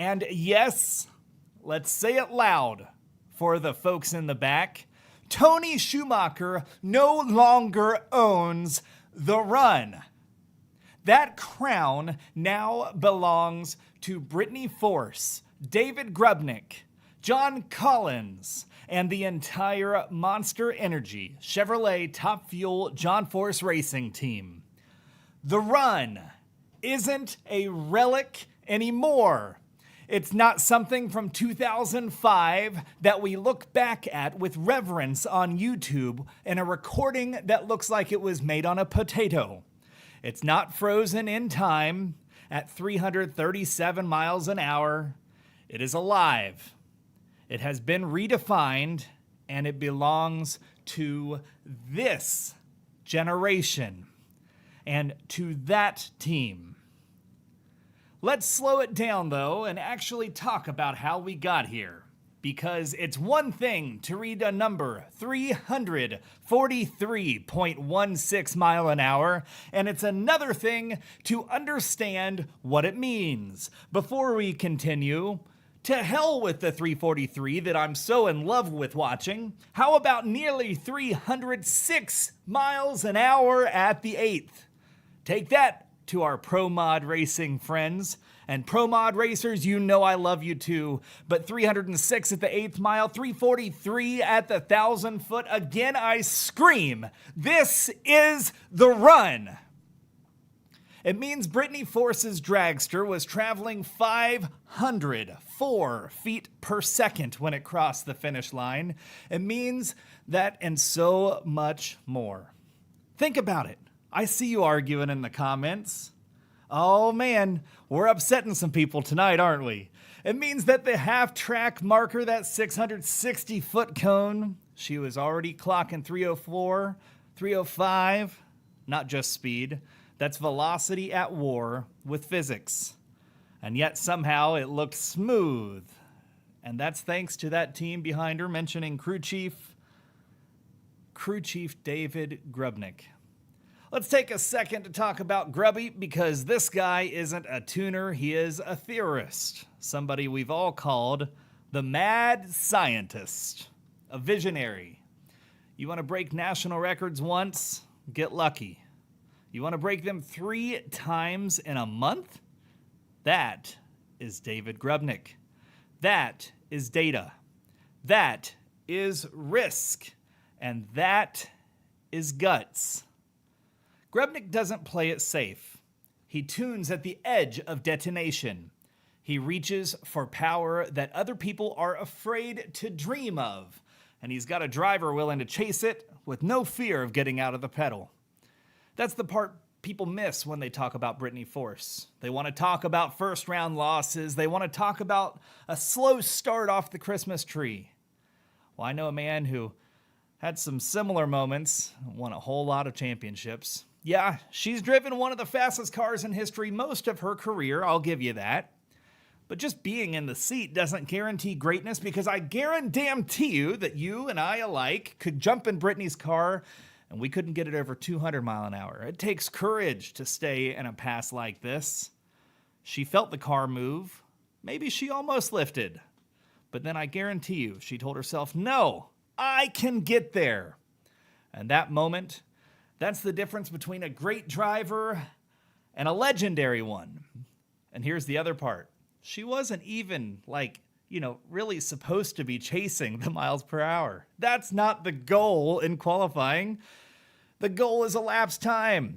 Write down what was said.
And yes, let's say it loud for the folks in the back. Tony Schumacher no longer owns the run. That crown now belongs to Brittney Force, David Grubnick, John Collins, and the entire Monster Energy Chevrolet Top Fuel John Force Racing team. The run isn't a relic anymore. It's not something from 2005 that we look back at with reverence on YouTube in a recording that looks like it was made on a potato. It's not frozen in time at 337 miles an hour. It is alive. It has been redefined, and it belongs to this generation and to that team. Let's slow it down, though, and actually talk about how we got here. Because it's one thing to read a number 343.16 mile an hour, and it's another thing to understand what it means. Before we continue, to hell with the 343 that I'm so in love with watching. How about nearly 306 miles an hour at the 8th? Take that to our Pro Mod Racing friends. And Pro Mod Racers, you know I love you too. But 306 at the 8th mile, 343 at the 1,000 foot. Again, I scream, this is the run. It means Brittney Force's dragster was traveling 504 feet per second when it crossed the finish line. It means that and so much more. Think about it. I see you arguing in the comments. Oh man, we're upsetting some people tonight, aren't we? It means that the half-track marker, that 660-foot cone, she was already clocking 304, 305, not just speed. That's velocity at war with physics. And yet somehow it looked smooth. And that's thanks to that team behind her mentioning Crew Chief David Grubnick. Let's take a second to talk about Grubby, because this guy isn't a tuner, he is a theorist. Somebody we've all called the mad scientist, a visionary. You want to break national records once? Get lucky. You want to break them 3 times in a month? That is David Grubnick. That is data. That is risk. And that is guts. Grubnick doesn't play it safe. He tunes at the edge of detonation. He reaches for power that other people are afraid to dream of. And he's got a driver willing to chase it with no fear of getting out of the pedal. That's the part people miss when they talk about Brittney Force. They want to talk about first-round losses. They want to talk about a slow start off the Christmas tree. Well, I know a man who had some similar moments, won a whole lot of championships. Yeah, she's driven one of the fastest cars in history most of her career, I'll give you that. But just being in the seat doesn't guarantee greatness, because I guarantee you that you and I alike could jump in Brittany's car and we couldn't get it over 200 mile an hour. It takes courage to stay in a pass like this. She felt the car move. Maybe she almost lifted. But then I guarantee you, she told herself, no, I can get there. And that moment, that's the difference between a great driver and a legendary one. And here's the other part. She wasn't even really supposed to be chasing the miles per hour. That's not the goal in qualifying. The goal is elapsed time.